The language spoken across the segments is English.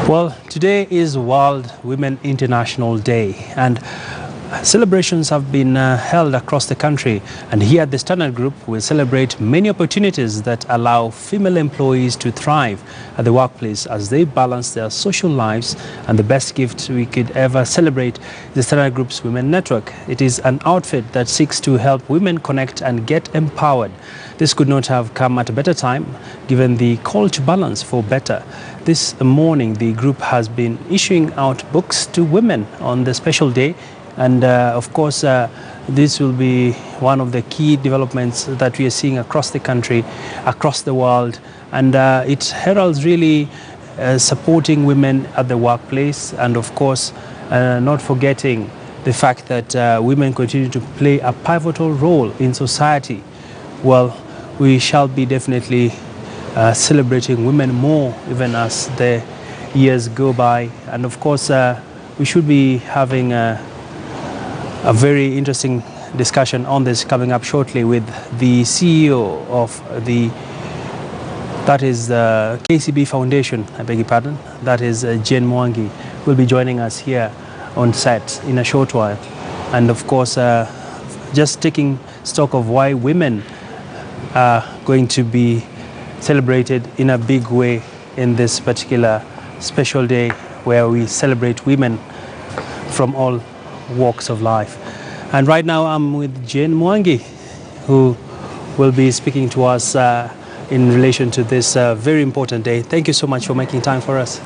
Well, today is World Women International Day, and celebrations have been held across the country. And here at the Standard Group, we celebrate many opportunities that allow female employees to thrive at the workplace as they balance their social lives. And the best gift we could ever celebrate is the Standard Group's Women Network. It is an outfit that seeks to help women connect and get empowered. This could not have come at a better time, given the call to balance for better. This morning, the group has been issuing out books to women on the special day. And of course, this will be one of the key developments that we are seeing across the country, across the world. And it heralds really supporting women at the workplace. And of course, not forgetting the fact that women continue to play a pivotal role in society. Well, we shall be definitely celebrating women more even as the years go by. And of course, we should be having a very interesting discussion on this coming up shortly with the CEO of the KCB Foundation, I beg your pardon. That is Jane Mwangi, will be joining us here on set in a short while. And of course, just taking stock of why women are going to be celebrated in a big way in this particular special day where we celebrate women from all walks of life. And right now I'm with Jane Mwangi, who will be speaking to us in relation to this very important day. Thank you so much for making time for us.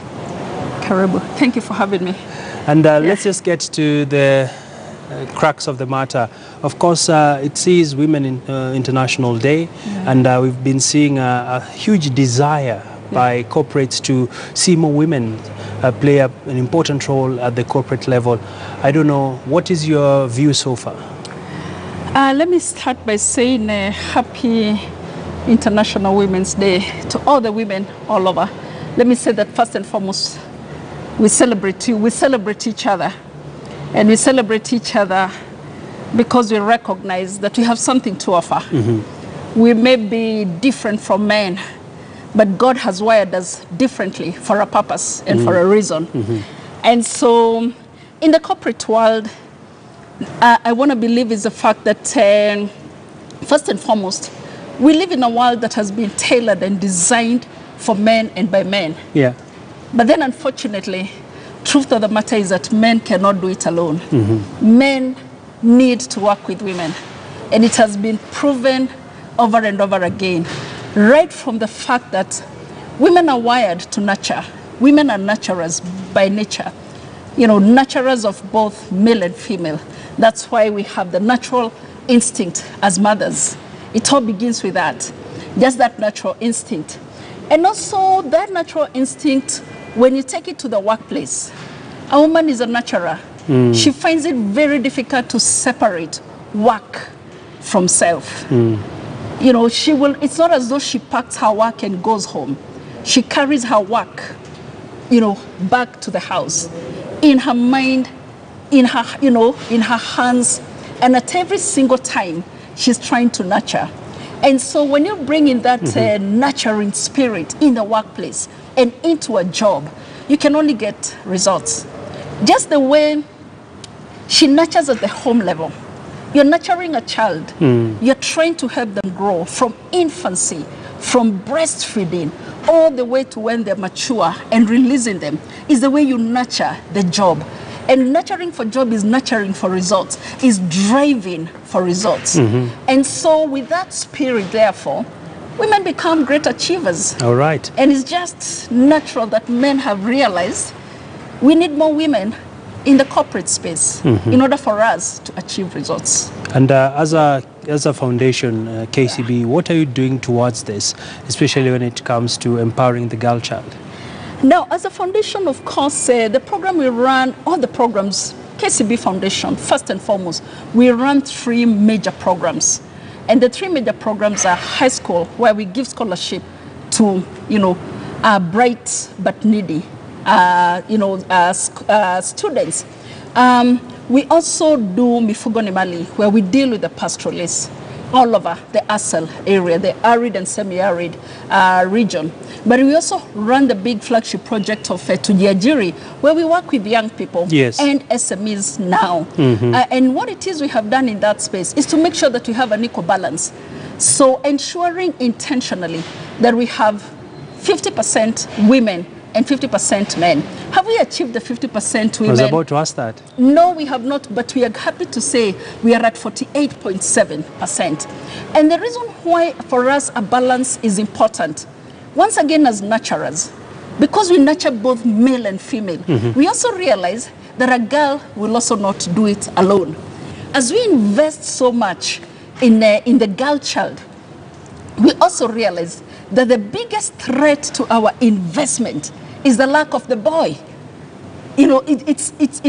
Karibu. Thank you for having me. And let's just get to the crux of the matter. Of course, it is Women International Day, and we've been seeing a huge desire by corporates to see more women play an important role at the corporate level. I don't know, what is your view so far? Let me start by saying happy International Women's Day to all the women all over. Let me say that first and foremost, we celebrate you, we celebrate each other. And we celebrate each other because we recognize that we have something to offer. We may be different from men, but God has wired us differently for a purpose and for a reason. And so in the corporate world, I want to believe is the fact that first and foremost, we live in a world that has been tailored and designed for men and by men. Yeah. But then unfortunately, truth of the matter is that men cannot do it alone. Men need to work with women. And it has been proven over and over again, right from the fact that women are wired to nurture. Women are nurturers by nature. You know, nurturers of both male and female. That's why we have the natural instinct as mothers. It all begins with that, just that natural instinct. And also that natural instinct, when you take it to the workplace, a woman is a nurturer. She finds it very difficult to separate work from self. You know, it's not as though she packs her work and goes home. She carries her work, you know, back to the house, in her mind, in her, you know, in her hands, and at every single time, she's trying to nurture. And so when you bring in that nurturing spirit in the workplace and into a job, you can only get results. Just the way she nurtures at the home level. You're nurturing a child. You're trying to help them grow from infancy, from breastfeeding, all the way to when they're mature and releasing them is the way you nurture the job. And nurturing for job is nurturing for results, is driving for results. And so with that spirit, therefore, women become great achievers. All right. And it's just natural that men have realized we need more women in the corporate space in order for us to achieve results. And as a foundation, KCB, what are you doing towards this, especially when it comes to empowering the girl child? Now, as a foundation, of course, the program we run, all the programs, KCB Foundation, first and foremost, we run 3 major programs. And the 3 major programs are high school, where we give scholarship to, you know, bright but needy, students. We also do Mifugo ni Mali, where we deal with the pastoralists. all over the ASAL area, the arid and semi-arid region. But we also run the big flagship project of Tujiajiri, where we work with young people and SMEs now. And what it is we have done in that space is to make sure that we have an equal balance. So ensuring intentionally that we have 50% women and 50% men. Have we achieved the 50% women? I was about to ask that. No, we have not, but we are happy to say we are at 48.7%. And the reason why for us a balance is important, once again as nurturers, because we nurture both male and female, we also realize that a girl will also not do it alone. As we invest so much in the girl child, we also realize that the biggest threat to our investment is the lack of the boy. You know, it's if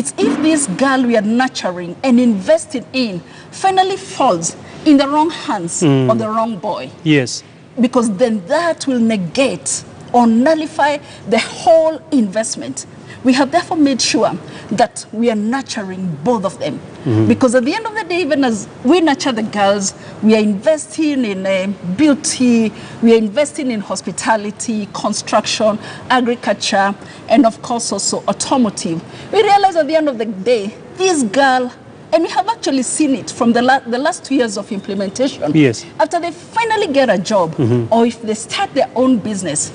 this girl we are nurturing and investing in finally falls in the wrong hands of the wrong boy. Yes. Because then that will negate or nullify the whole investment. We have therefore made sure that we are nurturing both of them. Because at the end of the day, even as we nurture the girls, we are investing in beauty, we are investing in hospitality, construction, agriculture, and of course also automotive. We realize at the end of the day, this girl, and we have actually seen it from the last 2 years of implementation. Yes. After they finally get a job, or if they start their own business,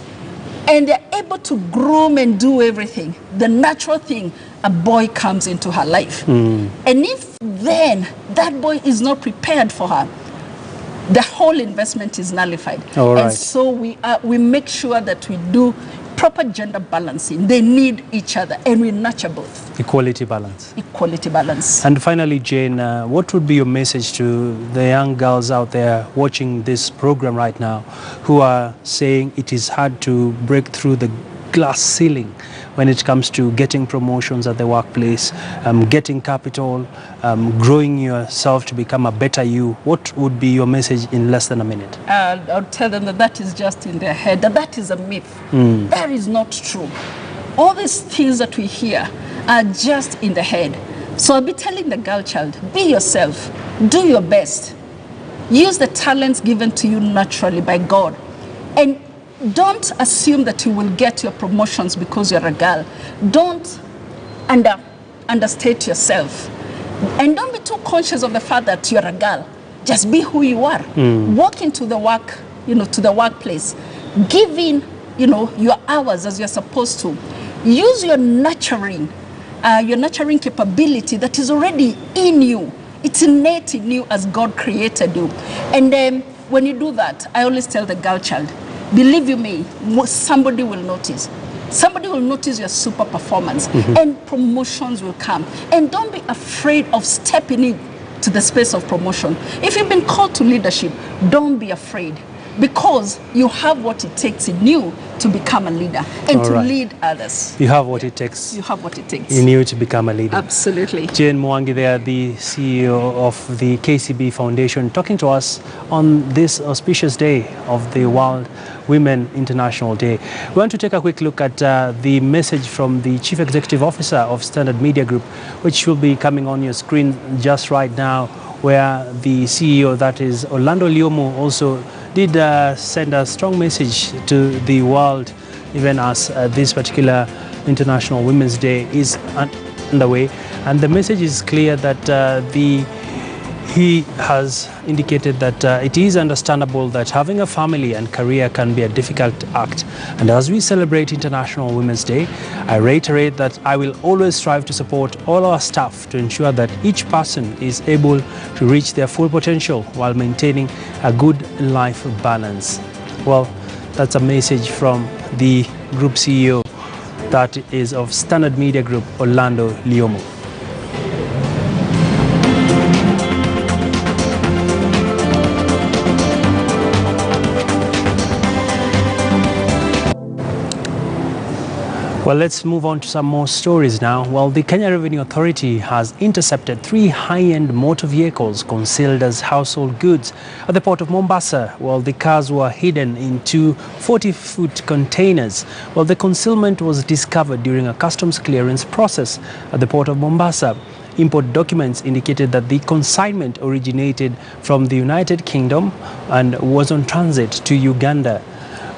and they're able to groom and do everything, the natural thing, a boy comes into her life. And if then that boy is not prepared for her, the whole investment is nullified. All right. And so we make sure that we do proper gender balancing. They need each other, and we nurture both. Equality balance. Equality balance. And finally, Jane, what would be your message to the young girls out there watching this program right now who are saying it is hard to break through the glass ceiling when it comes to getting promotions at the workplace, getting capital, growing yourself to become a better you? What would be your message in less than a minute? I'll tell them that that is just in their head, that is a myth. That is not true. All these things that we hear are just in the head. So I'll be telling the girl child, be yourself, do your best, use the talents given to you naturally by God, and don't assume that you will get your promotions because you're a girl. Don't understate yourself, and don't be too conscious of the fact that you're a girl. Just be who you are. Walk into the work, to the workplace, give in, your hours as you're supposed to. Use your nurturing capability that is already in you. It's innate in you as God created you. And then when you do that, I always tell the girl child, believe you me, somebody will notice. Somebody will notice your super performance, and promotions will come. And don't be afraid of stepping into the space of promotion. If you've been called to leadership, don't be afraid, because you have what it takes in you to become a leader and to lead others. You have what it takes. You have what it takes In you to become a leader. Absolutely. Jane Mwangi there, the CEO of the KCB Foundation, talking to us on this auspicious day of the World Women International Day. We want to take a quick look at the message from the Chief Executive Officer of Standard Media Group, which will be coming on your screen just right now, where the CEO, that is Orlando Liomo, also did send a strong message to the world, even as this particular International Women's Day is underway. And the message is clear that he has indicated that it is understandable that having a family and career can be a difficult act. And as we celebrate International Women's Day, I reiterate that I will always strive to support all our staff to ensure that each person is able to reach their full potential while maintaining a good life balance. Well, that's a message from the group CEO, that is of Standard Media Group, Orlando Liomo. Well, let's move on to some more stories now. Well, the Kenya Revenue Authority has intercepted 3 high-end motor vehicles concealed as household goods at the port of Mombasa. Well, the cars were hidden in 2 40-foot containers. Well, the concealment was discovered during a customs clearance process at the port of Mombasa. import documents indicated that the consignment originated from the United Kingdom and was on transit to Uganda.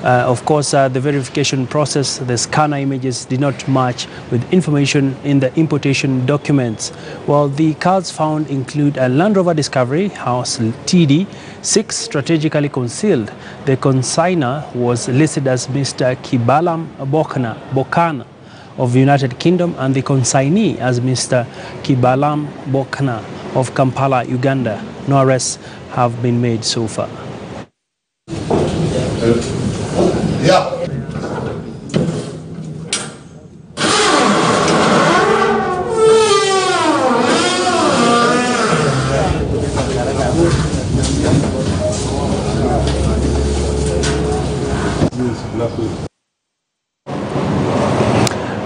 Of course, the verification process, the scanner images did not match with information in the importation documents. Well, the cars found include a Land Rover Discovery House TD 6 strategically concealed. The consignor was listed as Mr. Kibalam Bokana of the United Kingdom and the consignee as Mr. Kibalam Bokana of Kampala, Uganda. No arrests have been made so far. Yeah.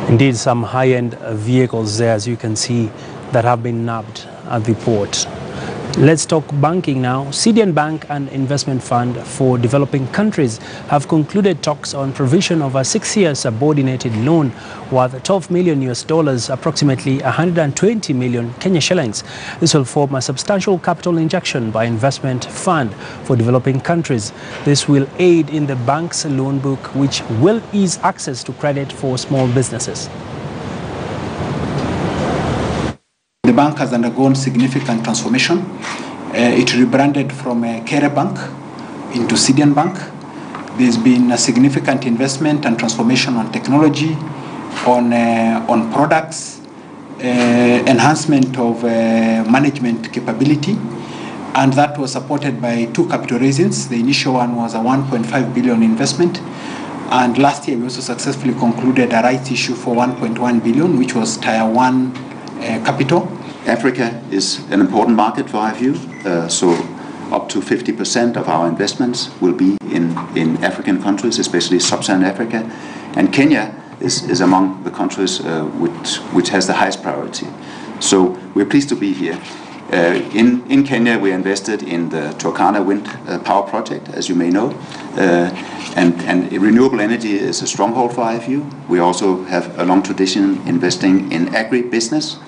Indeed, some high-end vehicles there, as you can see, that have been nabbed at the port. Let's talk banking now. CDN Bank and Investment Fund for Developing Countries have concluded talks on provision of a 6-year subordinated loan worth $12 million US, approximately 120 million Kenya shillings. This will form a substantial capital injection by Investment Fund for Developing Countries. This will aid in the bank's loan book, which will ease access to credit for small businesses. The bank has undergone significant transformation. It rebranded from Kere Bank into CDN Bank. There's been a significant investment and transformation on technology, on products, enhancement of management capability, and that was supported by 2 capital raisings. The initial one was a 1.5 billion investment, and last year we also successfully concluded a rights issue for 1.1 billion, which was Tier 1 capital. Africa is an important market for IFU, so up to 50% of our investments will be in African countries, especially Sub-Saharan Africa, and Kenya is among the countries which has the highest priority. So we're pleased to be here. In Kenya, we invested in the Turkana wind power project, as you may know, and renewable energy is a stronghold for IFU. We also have a long tradition investing in agri-business.